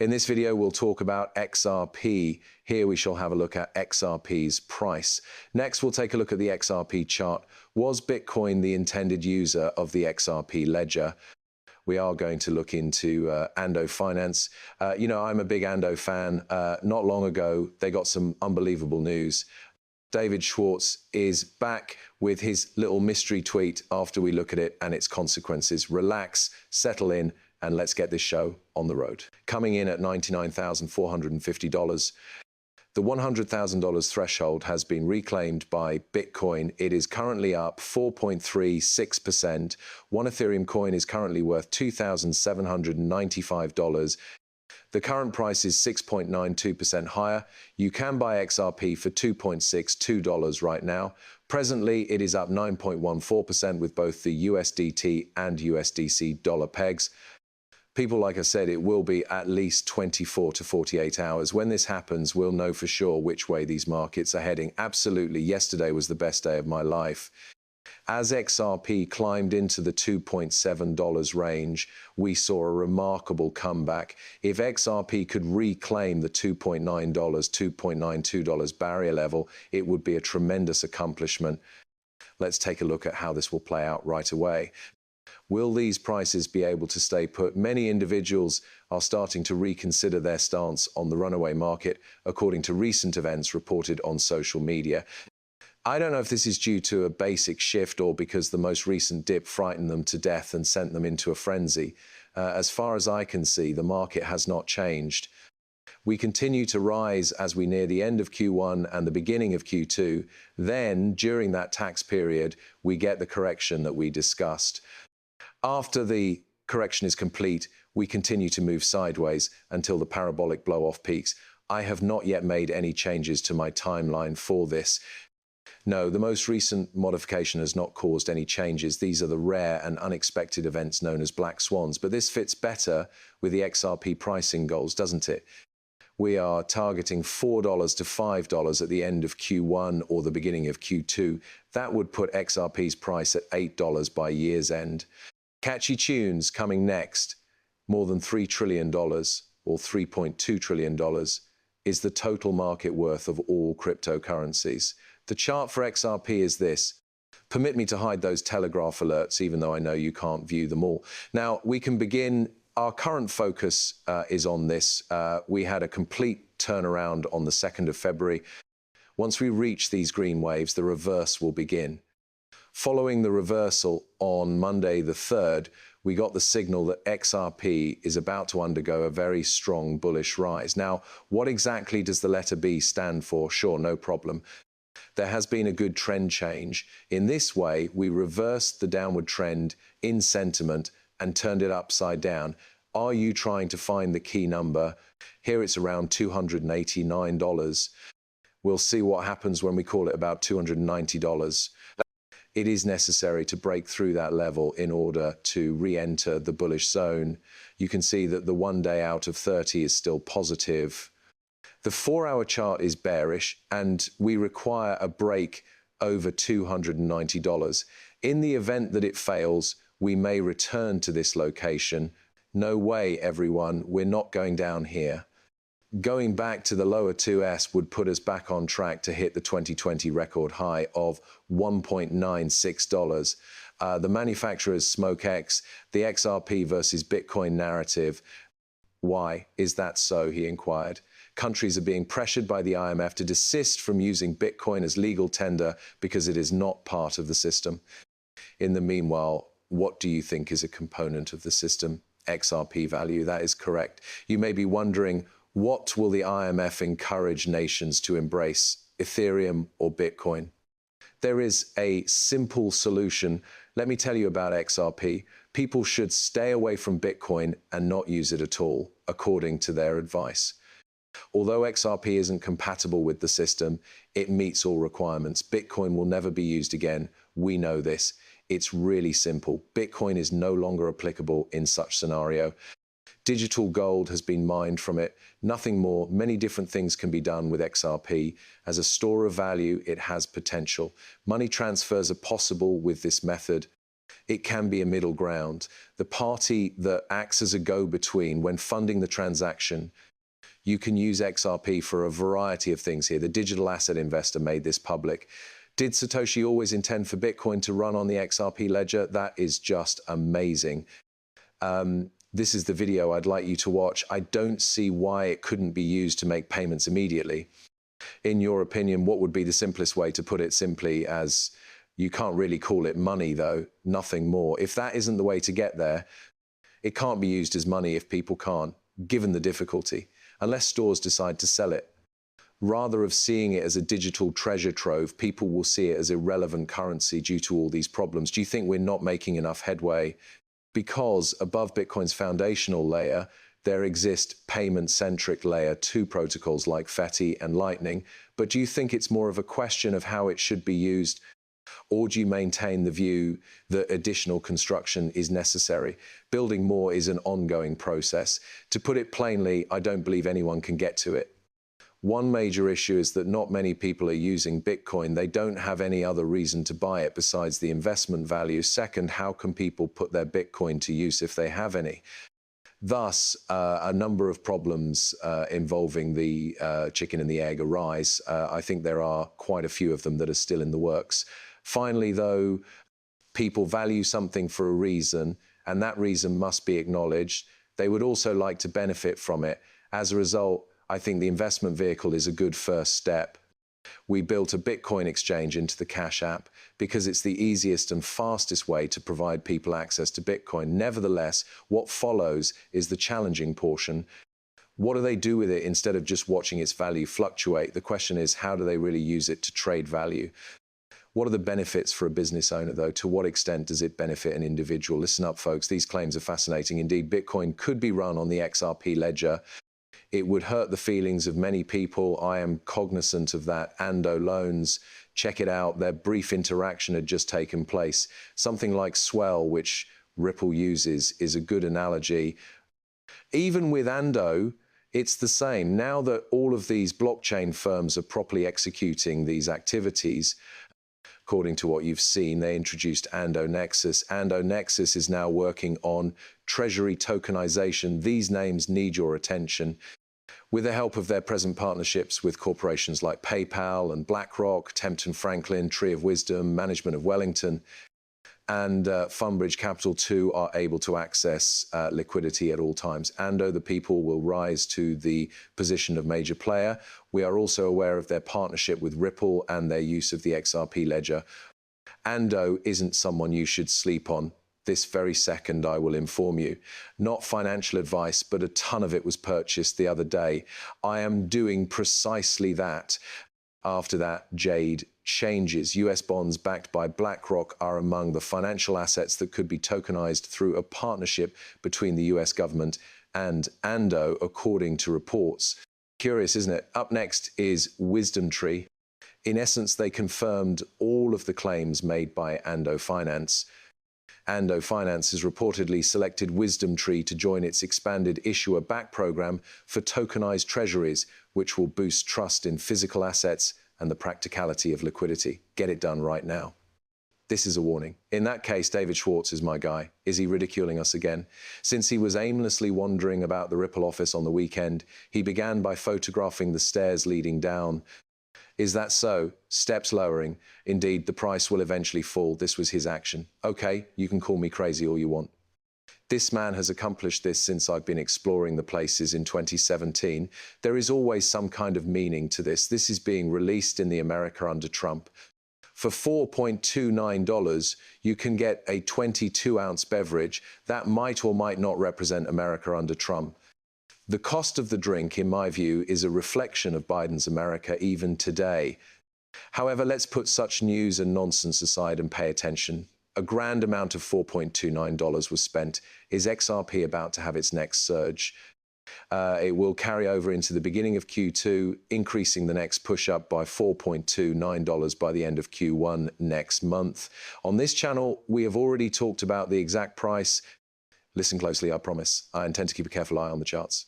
In this video, we'll talk about XRP. Here we shall have a look at XRP's price. Next, we'll take a look at the XRP chart. Was Bitcoin the intended user of the XRP ledger? We are going to look into Ando Finance. I'm a big Ando fan. Not long ago, they got some unbelievable news. David Schwartz is back with his little mystery tweet after we look at it and its consequences. Relax, settle in, and let's get this show on the road. Coming in at $99,450. The $100,000 threshold has been reclaimed by Bitcoin. It is currently up 4.36%. One Ethereum coin is currently worth $2,795. The current price is 6.92% higher. You can buy XRP for $2.62 right now. Presently, it is up 9.14% with both the USDT and USDC dollar pegs. People, like I said, it will be at least 24 to 48 hours. When this happens, we'll know for sure which way these markets are heading. Absolutely, yesterday was the best day of my life. As XRP climbed into the $2.7 range, we saw a remarkable comeback. If XRP could reclaim the $2.9, $2.92 barrier level, it would be a tremendous accomplishment. Let's take a look at how this will play out right away. Will these prices be able to stay put? Many individuals are starting to reconsider their stance on the runaway market, according to recent events reported on social media. I don't know if this is due to a basic shift or because the most recent dip frightened them to death and sent them into a frenzy. As far as I can see, the market has not changed. We continue to rise as we near the end of Q1 and the beginning of Q2. Then, during that tax period, we get the correction that we discussed. After the correction is complete, we continue to move sideways until the parabolic blow-off peaks. I have not yet made any changes to my timeline for this. No, the most recent modification has not caused any changes. These are the rare and unexpected events known as black swans, but this fits better with the XRP pricing goals, doesn't it? We are targeting $4 to $5 at the end of Q1 or the beginning of Q2. That would put XRP's price at $8 by year's end. Catchy tunes coming next. More than $3 trillion, or $3.2 trillion, is the total market worth of all cryptocurrencies. The chart for XRP is this. Permit me to hide those telegraph alerts, even though I know you can't view them all. Now, we can begin. Our current focus is on this. We had a complete turnaround on the 2nd of February. Once we reach these green waves, the reverse will begin. Following the reversal on Monday the 3rd, we got the signal that XRP is about to undergo a very strong bullish rise. Now, what exactly does the letter B stand for? Sure, no problem. There has been a good trend change. In this way, we reversed the downward trend in sentiment and turned it upside down. Are you trying to find the key number? Here it's around $289. We'll see what happens when we call it about $290. It is necessary to break through that level in order to re-enter the bullish zone. You can see that the 1 day out of 30 is still positive. The 4-hour chart is bearish, and we require a break over $290. In the event that it fails, we may return to this location. No way, everyone, we're not going down here. Going back to the lower 2S would put us back on track to hit the 2020 record high of $1.96. The manufacturer's SmokeX, the XRP versus Bitcoin narrative. Why is that so, he inquired. Countries are being pressured by the IMF to desist from using Bitcoin as legal tender because it is not part of the system. In the meanwhile, what do you think is a component of the system? XRP value, that is correct. You may be wondering, what will the IMF encourage nations to embrace, Ethereum or Bitcoin? There is a simple solution. Let me tell you about XRP. People should stay away from Bitcoin and not use it at all, according to their advice. Although XRP isn't compatible with the system, it meets all requirements. Bitcoin will never be used again. We know this. It's really simple. Bitcoin is no longer applicable in such scenario. Digital gold has been mined from it. Nothing more. Many different things can be done with XRP. As a store of value, it has potential. Money transfers are possible with this method. It can be a middle ground. The party that acts as a go-between when funding the transaction. You can use XRP for a variety of things here. The digital asset investor made this public. Did Satoshi always intend for Bitcoin to run on the XRP ledger? That is just amazing. This is the video I'd like you to watch. I don't see why it couldn't be used to make payments immediately. In your opinion, what would be the simplest way to put it simply as, you can't really call it money though, nothing more. If that isn't the way to get there, it can't be used as money if people can't, given the difficulty, unless stores decide to sell it. Rather of seeing it as a digital treasure trove, people will see it as irrelevant currency due to all these problems. Do you think we're not making enough headway? Because above Bitcoin's foundational layer, there exist payment-centric layer 2 protocols like FETI and Lightning. But do you think it's more of a question of how it should be used? Or do you maintain the view that additional construction is necessary? Building more is an ongoing process. To put it plainly, I don't believe anyone can get to it. One major issue is that not many people are using Bitcoin. They don't have any other reason to buy it besides the investment value. Second, how can people put their Bitcoin to use if they have any? Thus, a number of problems involving the chicken and the egg arise. I think there are quite a few of them that are still in the works. Finally, though, people value something for a reason, and that reason must be acknowledged. They would also like to benefit from it. As a result, I think the investment vehicle is a good first step. We built a Bitcoin exchange into the Cash App because it's the easiest and fastest way to provide people access to Bitcoin. Nevertheless, what follows is the challenging portion. What do they do with it instead of just watching its value fluctuate? The question is, how do they really use it to trade value? What are the benefits for a business owner, though? To what extent does it benefit an individual? Listen up, folks. These claims are fascinating indeed. Bitcoin could be run on the XRP ledger. It would hurt the feelings of many people. I am cognizant of that. Ando loans, check it out. Their brief interaction had just taken place. Something like Swell, which Ripple uses, is a good analogy. Even with Ando, it's the same. Now that all of these blockchain firms are properly executing these activities, according to what you've seen, they introduced Ando.Nexus. Ando.Nexus is now working on treasury tokenization. These names need your attention. With the help of their present partnerships with corporations like PayPal and BlackRock, Tempton Franklin, Tree of Wisdom, Management of Wellington, and Funbridge Capital too are able to access liquidity at all times. Ando, the people, will rise to the position of major player. We are also aware of their partnership with Ripple and their use of the XRP ledger. Ando isn't someone you should sleep on. This very second, I will inform you. Not financial advice, but a ton of it was purchased the other day. I am doing precisely that. After that, Jade changes. US bonds backed by BlackRock are among the financial assets that could be tokenized through a partnership between the US government and Ando, according to reports. Curious, isn't it? Up next is Wisdom Tree. In essence, they confirmed all of the claims made by Ando Finance. Ando Finance has reportedly selected Wisdom Tree to join its expanded issuer-backed program for tokenized treasuries, which will boost trust in physical assets and the practicality of liquidity. Get it done right now. This is a warning. In that case, David Schwartz is my guy. Is he ridiculing us again? Since he was aimlessly wandering about the Ripple office on the weekend, he began by photographing the stairs leading down. Is that so? Steps lowering. Indeed, the price will eventually fall. This was his action. Okay, you can call me crazy all you want. This man has accomplished this since I've been exploring the places in 2017. There is always some kind of meaning to this. This is being released in the America under Trump. For $4.29, you can get a 22-ounce beverage that might or might not represent America under Trump. The cost of the drink, in my view, is a reflection of Biden's America even today. However, let's put such news and nonsense aside and pay attention. A grand amount of $4.29 was spent. Is XRP about to have its next surge? It will carry over into the beginning of Q2, increasing the next push-up by $4.29 by the end of Q1 next month. On this channel, we have already talked about the exact price. Listen closely, I promise. I intend to keep a careful eye on the charts.